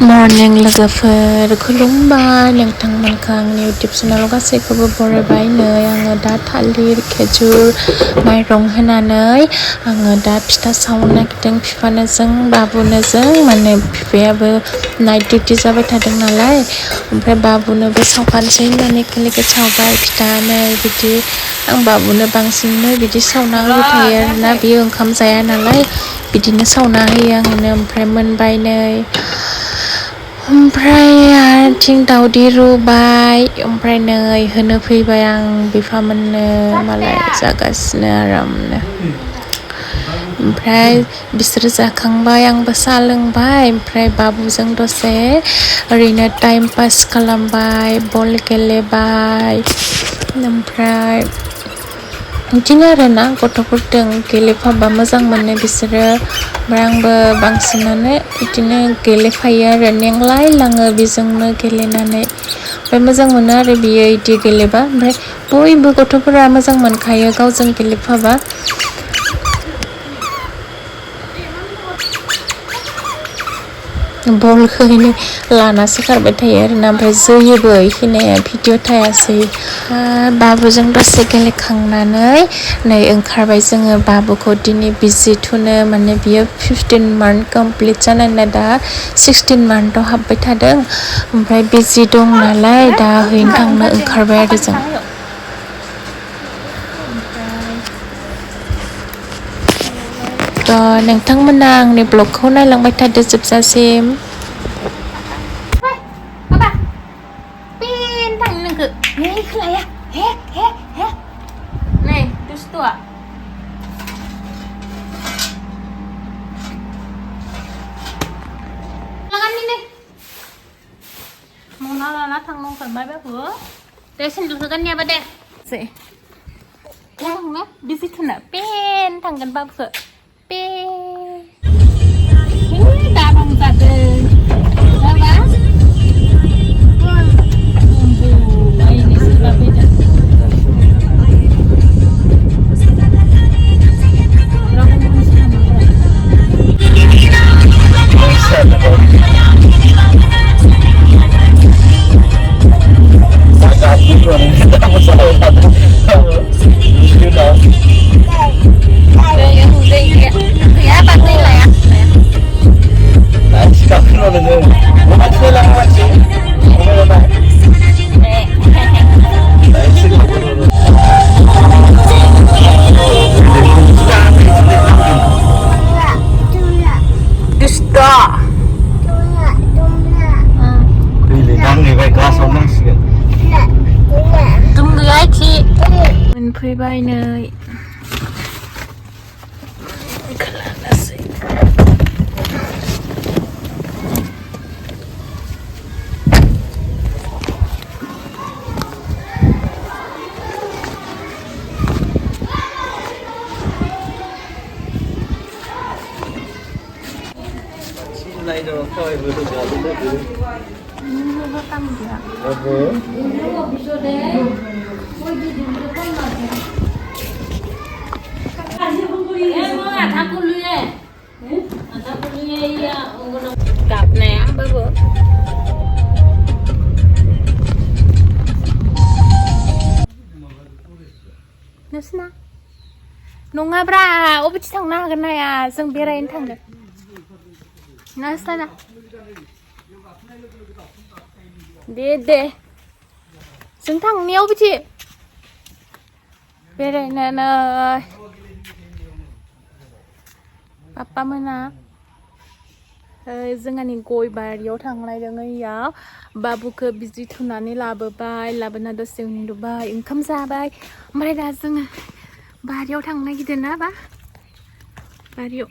morning लोगोफोर खुलुमबाय नोंथांमोनखौ आंनि इउटुब चेनेलाव गासैखौबो बरायबाय नै आङो दा थालिर खेजुर माइरं होनानै आङो दा फिथा सावनो नागिरदों बिफानो जों बाबुनो जों माने बिफायाबो नाइट डिउटि जाबाय थादों नालाय ओमफ्राय बाबुनोबो सावफानोसै होननानै केलेके सावबाय फिथा नै बिदि आं बाबुनो बांसिननो बिदि सावना होबाय थायो आरोना बियो ओंखाम जाया नालाय बिदिनो सावना होयो आङो ओमफ्राय मोनबाय नै ओमफ्राय आथिं दावदै रुबाय ओमफ्राय नै होनो फैबाय आं बिफामोननो मालाय जागासिनो आरामनो ओमफ्राय बिसोर जाखांबाय आंबो साहा लोंबाय ओमफ्राय बाबुजों दसे ओरैनो टाइम पास खालामबाय बल गेलेबाय ओमफ्राय बिदिनो आरोना गथ'फोरजों गेलेफाबा मोजां मोनो बिसोरो ओमफ्राय आंबो बांसिनानो बिदिनो गेलेफायो आरो मेंलाय लाङो बेजोंनो गेलेनानै ओमफ्राय मोजां मोनो आरो बियो बिदि गेलेबा ओमफ्राय बयबो गथ'फोरा मोजां मोनखायो गावजों गेलेफाबा बलखौ लानासो खारबाय थायो आरोना ओमफ्राय जोयोबो इखिनिया भिडिअ थायासै बाबुजों दसे गेलेखांनानै नै ओंखारबाय जोङो बाबुखौ दिनै बिजि थुनो माने बियो 15 मान्थ कमप्लिट जानानै दा 16 मान्थआव हाबबाय थादों ओमफ्राय बिजि दं नालाय दा हैनो थांनो ओंखारबाय आरो जों नोंथांमोना आंनि ब्लगखौ नायलांबाय थादो जोबजासिम Nó thằng nông phần bay bé vừa để xin được cái nhà ba đẻ gì thằng nó đi xin thằng nào pen thằng gần ba vừa pen đa bằng giặt rồi đó bá đây này xin ba bên đó फैबाय नै खोलानोसै cặp nè bơ bơ Nasna nङा ब्रा अबेथि थांनो हागोन नाया जों बेरायनो थांगोन Nasna दे जों थांनि अबेथि बेरायनो पापा मोना जोंहानि गय बारियाव थांलायदों इयाव बाबुखौ बिजि थुनानै लाबोना दसे उन्दुबाय ओंखाम जाबाय ओमफ्राय दा जोङो बारियाव थांनो नागिरदों ना बा बारियाव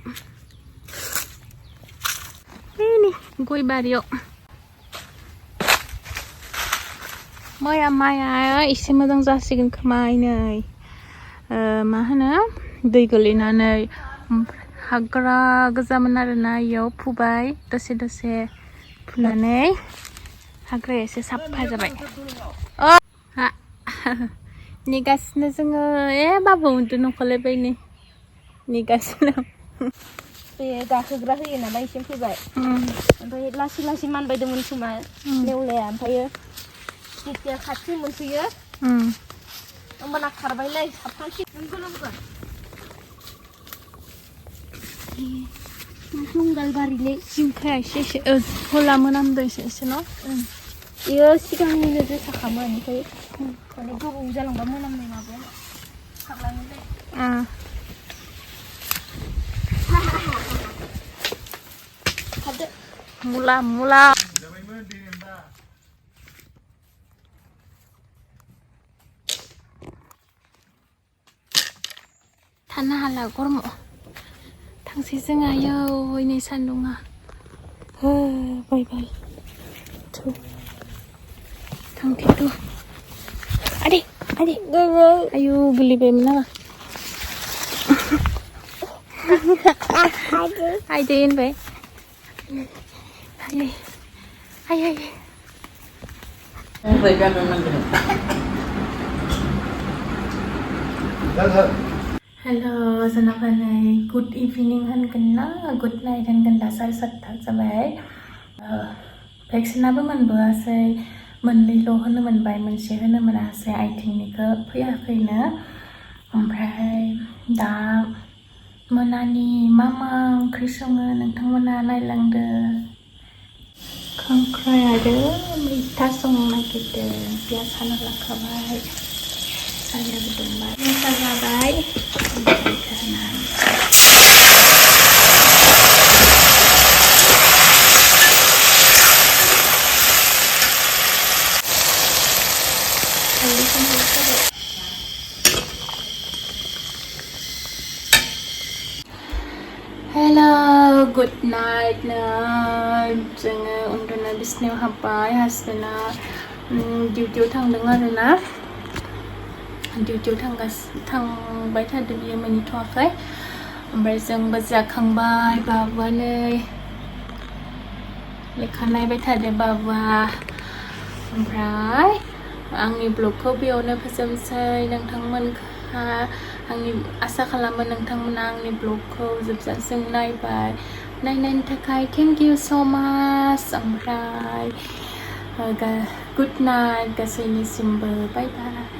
नै गय बारियाव माइया एसे मोजां जासिगोन खोमा नै मा होनो दै गोलैनानै हाग्रा गोजामोन आरोना इयाव फुबाय दसे फुनानै हाग्राया एसे साफा जाबाय नेगासिनो जोङो बाबु उन्दुनो ओंखारलायबाय नै नेगासिनो बे गाखोग्रा होयो नालाय इसिम फैबाय ओमफ्राय लासै लासै मानबायदोंमोन खोमा नेवलाया ओमफ्रायो जेथिया खाथि मोनफैयो होमबाना खारबायलै साबखांसि नोंखौ लोगो जुंगालबारिलै जिंखाया एसे होला मोनामदो एसे न' बेयो सिगांनिनो जोसाखामोन ओमफ्राय माने गोबाव जालांबा मोनामनाय माबाया खारलाङोलै मुला थानो हाला गरमाव थांसै जों आयौ नै सान्दुङा बाय थांथेदो आदे आयौ गोलैबायमोन नामा आयदै होनबाय आय हेलो जोंना गुड इभिनिं होनगोन ना गुड नाइट होनगोन दा 7:30 जाबाय भेक्सिनाबो मोनबोआसै मोननैल' होनो मोनबाय मोनसे होनो मोनासै आइथिंनिखौ फैयाखैनो ओमफ्राय दा मोनानि मा ओंख्रि सङो नोंथांमोना नायलांदो खांख्राइ आरो मैथा संनो नागिरदों पियाज हाना लाखाबाय सारायाबो दुंबाय मैथा जाबाय मैथा होनानै हेलो गुड नाइट जोङो उन्दुनो बिसिनायाव हाबबाय हासबेन्डआ डिउटियाव थांदों आरोना डिउटियाव थांबाय थादों बियो मोनहैथ'वाखै ओमफ्राय जोंबो जाखांबाय बाबुआ नै लेखा नायबाय थादों बाबुआ ओमफ्राय आंनि ब्लगखौ बेयावनो फोजोबसै नोंथांमोनहा आंनि आसा खालामो नोंथांमोना आंनि ब्लगखौ जोबजासिम नायनायनि थाखाय थेंक इउ स' माच ओमफ्राय गुड नाइट गासैनिसिमबो बाय बाय